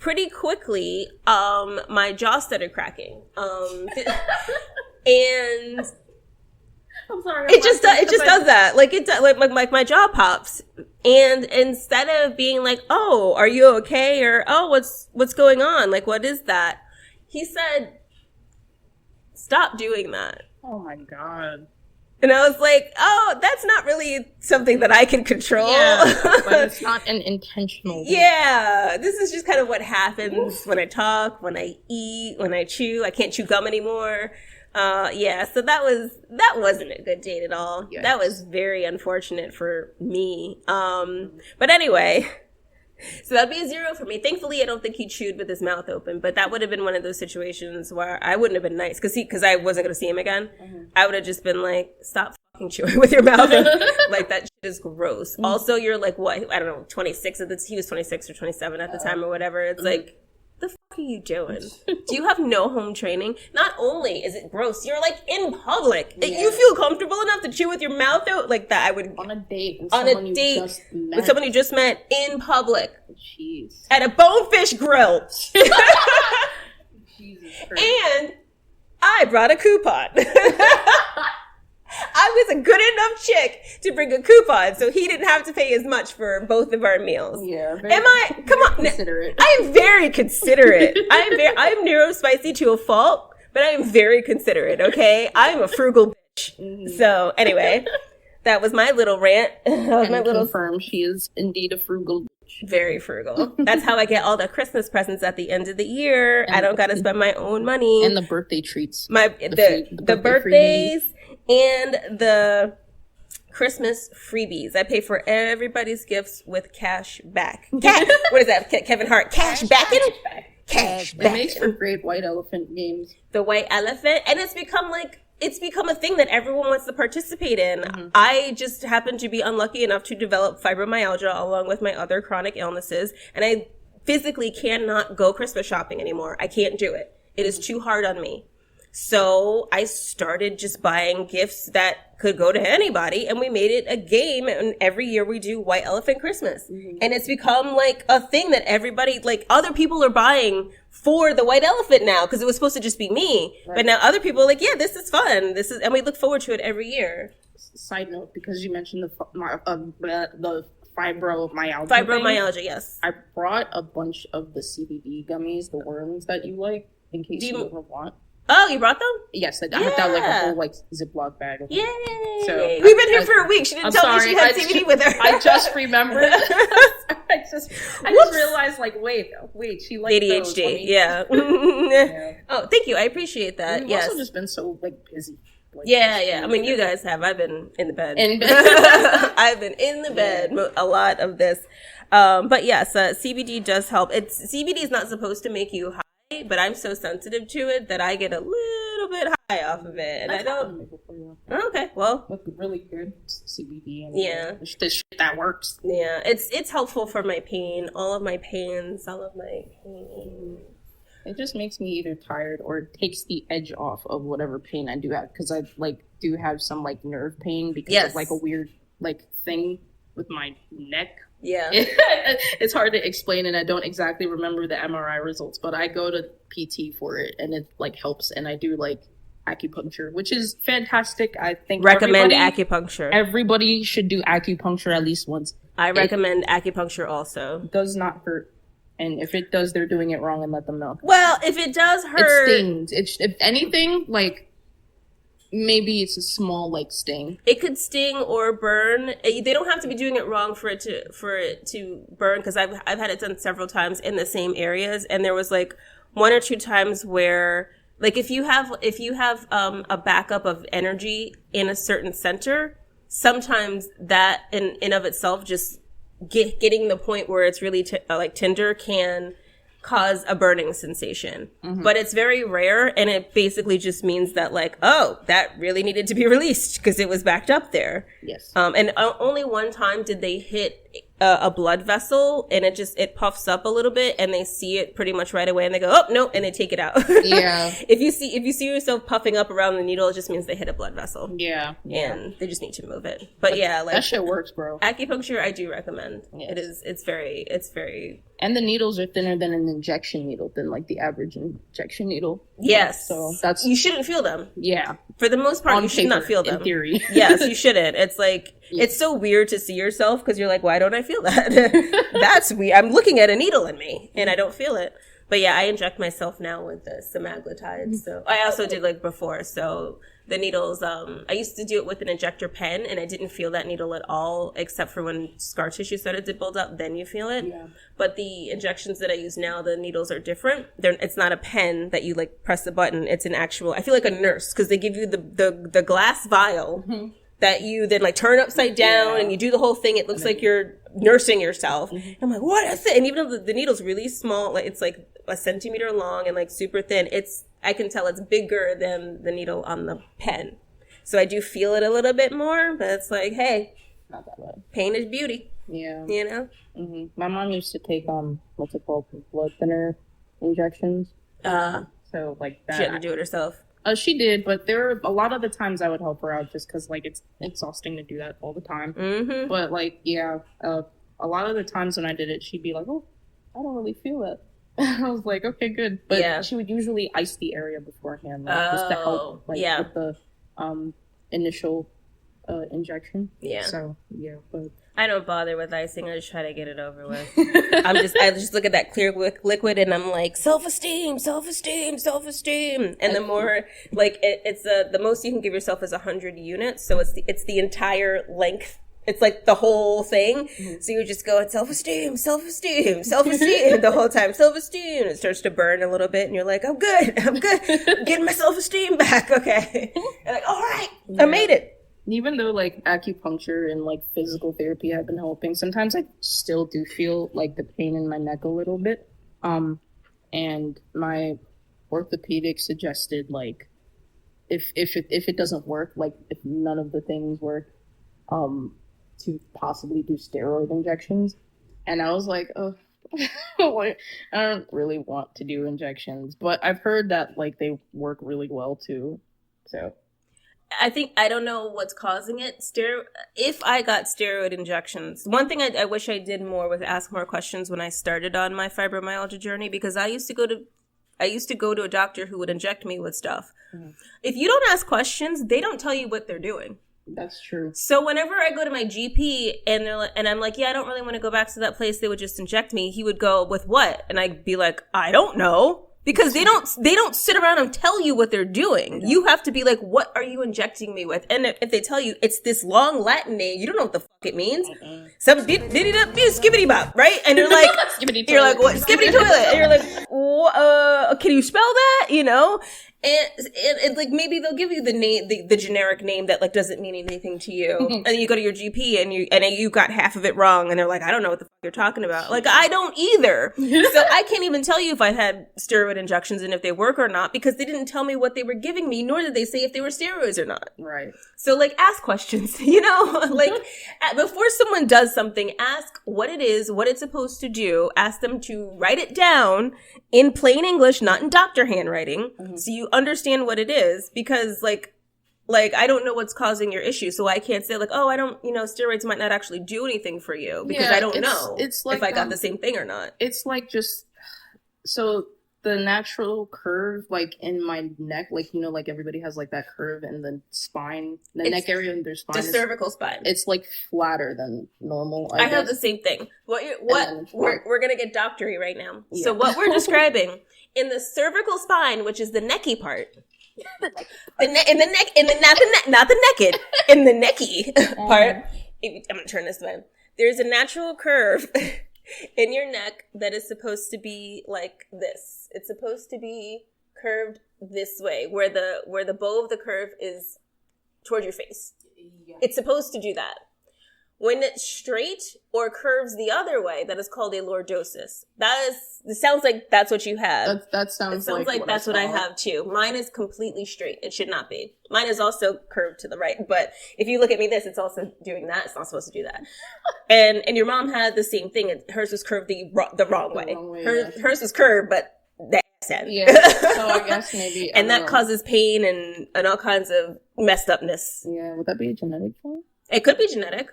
pretty quickly, my jaw started cracking. And I'm sorry. it just does that. Like it does, like my jaw pops. And instead of being like, "Oh, are you okay?" or "Oh, what's going on? Like, what is that?" He said, "Stop doing that." Oh my God. And I was like, "Oh, that's not really something that I can control." Yeah, but it's not an intentional thing. Yeah, this is just kind of what happens when I talk, when I eat, when I chew. I can't chew gum anymore. Yeah, so that wasn't a good date at all. Yes. That was very unfortunate for me. But anyway, so that'd be a 0 for me. Thankfully, I don't think he chewed with his mouth open, but that would have been one of those situations where I wouldn't have been nice because I wasn't going to see him again. Mm-hmm. I would have just been like, stop fucking chewing with your mouth. Like, that shit is gross. Mm-hmm. Also, you're like, what? I don't know, 26. He was 26 or 27 at the time or whatever. It's like, the fuck are you doing? Do you have no home training? Not only is it gross, you're like in public. Yeah. You feel comfortable enough to chew with your mouth out like that. I would on a date with someone you just met in public. Jeez. At a Bonefish Grill. Jesus Christ. And I brought a coupon. I was a good enough chick to bring a coupon, so he didn't have to pay as much for both of our meals. Yeah. Come on. Considerate. I am very considerate. I am neurospicy to a fault, but I am very considerate, okay? I am a frugal bitch. Mm-hmm. So, anyway, that was my little rant. Confirm she is indeed a frugal bitch. Very frugal. That's how I get all the Christmas presents at the end of the year. And I don't got to spend my own money. And the birthday treats. The birthdays. And the Christmas freebies. I pay for everybody's gifts with cash back. What is that? Kevin Hart. Cash back. It makes for great white elephant games. The white elephant. And it's become a thing that everyone wants to participate in. Mm-hmm. I just happen to be unlucky enough to develop fibromyalgia along with my other chronic illnesses. And I physically cannot go Christmas shopping anymore. I can't do it. It is too hard on me. So I started just buying gifts that could go to anybody, and we made it a game, and every year we do White Elephant Christmas. Mm-hmm. And it's become like a thing that everybody, like other people are buying for the White Elephant now, because it was supposed to just be me. Right. But now other people are like, yeah, this is fun. And we look forward to it every year. Side note, because you mentioned the fibromyalgia. Fibromyalgia, yes. I brought a bunch of the CBD gummies, the worms that you like, in case you ever want. Oh, you brought them? Yes, I have that like a whole like Ziploc bag of them. Yay! So we've been here for a week. She didn't tell me she had CBD with her. I just remembered. I just realized like wait, she liked ADHD. Those. Yeah. Yeah. Oh, thank you. I appreciate that. We've yes. also just been so like busy. Like, yeah. I mean, you guys have. I've been in the bed. I've been in the bed a lot of this. But yes, CBD does help. CBD is not supposed to make you high. But I'm so sensitive to it that I get a little bit high off of it, and I don't. Okay, well, with really good CBD. And the shit that works. Yeah, it's helpful for my pain, all of my pain. It just makes me either tired or it takes the edge off of whatever pain I do have, because I do have some nerve pain because of a weird thing with my neck. Yeah. It's hard to explain, and I don't exactly remember the MRI results, but I go to PT for it, and it helps, and I do acupuncture, which is fantastic. I think recommend acupuncture. Everybody should do acupuncture at least once. I recommend acupuncture also. It does not hurt, and if it does, they're doing it wrong, and let them know. Well, if it does hurt, it stings. If anything, maybe it's a small sting. It could sting or burn. They don't have to be doing it wrong for it to burn, because I've had it done several times in the same areas, and there was 1 or 2 times where if you have a backup of energy in a certain center, sometimes that in of itself just getting the point where it's really tender can cause a burning sensation. Mm-hmm. But it's very rare, and it basically just means that that really needed to be released because it was backed up there. Yes. And only one time did they hit a blood vessel, and it puffs up a little bit, and they see it pretty much right away, and they go, oh no, and they take it out. Yeah. If you see yourself puffing up around the needle, it just means they hit a blood vessel. Yeah. And they just need to move it. But yeah, that shit works, bro. Acupuncture I do recommend. Yes. It's very And the needles are thinner than an injection needle, than like the average injection needle. Yes. So that's... You shouldn't feel them. Yeah. For the most part, On you should paper, not feel them. in theory. Yes, you shouldn't. It's like, it's so weird to see yourself because you're like, why don't I feel that? That's weird. I'm looking at a needle in me and I don't feel it. But yeah, I inject myself now with the semaglutide. So I also did like before. So the needles, I used to do it with an injector pen and I didn't feel that needle at all, except for when scar tissue started to build up, then you feel it. Yeah. But the injections that I use now, the needles are different. It's not a pen that you like press the button. It's an actual, I feel like a nurse because they give you the glass vial that you then like turn upside down and you do the whole thing. It looks like you're nursing yourself. I'm like, what is it? And even though the needle's really small, like it's like a centimeter long and like super thin, I can tell it's bigger than the needle on the pen. So I do feel it a little bit more, but it's like, hey, not that bad. Pain is beauty. Yeah. You know? Mm-hmm. My mom used to take, what's it called? Blood thinner injections. So like that. She had to do it herself. She did, but there were a lot of the times I would help her out just because, like, it's exhausting to do that all the time. Mm-hmm. But, like, yeah, a lot of the times when I did it, she'd be like, oh, I don't really feel it. I was like, okay, good. But she would usually ice the area beforehand, like, just to help, like, with the initial injection. Yeah. So, yeah, but... I don't bother with icing. I just try to get it over with. I just look at that clear liquid and I'm like, self-esteem, self-esteem, self-esteem. And the more, like, it's the most you can give yourself is 100 units. So it's the entire length. It's like the whole thing. Mm-hmm. So you just go, self-esteem, self-esteem, self-esteem the whole time. Self-esteem. It starts to burn a little bit and you're like, I'm good. I'm getting my self-esteem back. Okay. And like, all right, I made it. Even though, like, acupuncture and, like, physical therapy have been helping, sometimes I still do feel, like, the pain in my neck a little bit. And my orthopedic suggested, like, if it doesn't work, like, if none of the things work, to possibly do steroid injections. And I was like, oh, like, I don't really want to do injections. But I've heard that, like, they work really well, too. So... I don't know what's causing it. If I got steroid injections, one thing I wish I did more was ask more questions when I started on my fibromyalgia journey, because I used to go to a doctor who would inject me with stuff. Mm-hmm. If you don't ask questions, they don't tell you what they're doing. That's true. So whenever I go to my GP and I'm like, yeah, I don't really want to go back to that place, they would just inject me. He would go, with what? And I'd be like, I don't know. Because they don't sit around and tell you what they're doing. You have to be like, what are you injecting me with? And if they tell you it's this long Latin name, you don't know what the fuck it means. Some skibbity bop, right? And you're like, what? Skibbity toilet. And you're like, can you spell that? You know? And like maybe they'll give you the name, the generic name that like doesn't mean anything to you, and then you go to your GP and you got half of it wrong, and they're like, I don't know what the fuck you're talking about. Like I don't either, so I can't even tell you if I had steroid injections and if they work or not because they didn't tell me what they were giving me, nor did they say if they were steroids or not. Right. So like ask questions, you know, like before someone does something, ask what it is, what it's supposed to do. Ask them to write it down in plain English, not in doctor handwriting, so you understand what it is, because like I don't know what's causing your issue, so I can't say like, oh, I don't, steroids might not actually do anything for you because I don't know like, if I got the same thing or not. It's like just so the natural curve like in my neck, like like everybody has like that curve in the spine, neck area in their spine. The cervical spine. It's like flatter than normal. I have the same thing. We're gonna get doctory right now. Yeah. So what we're describing in the cervical spine, which is the necky part, not the naked, in the necky part. I'm gonna turn this way. There's a natural curve in your neck that is supposed to be like this. It's supposed to be curved this way, where the bow of the curve is toward your face. Yeah. It's supposed to do that. When it's straight or curves the other way, that is called a lordosis. It sounds like that's what you have. It sounds like that's what I have too. Mine is completely straight. It should not be. Mine is also curved to the right. But if you look at me it's also doing that. It's not supposed to do that. And your mom had the same thing. Hers was curved the wrong way. Hers is curved, but the ass end. Yeah. So I guess maybe. And that causes pain and all kinds of messed upness. Yeah. Would that be a genetic thing? It could be genetic.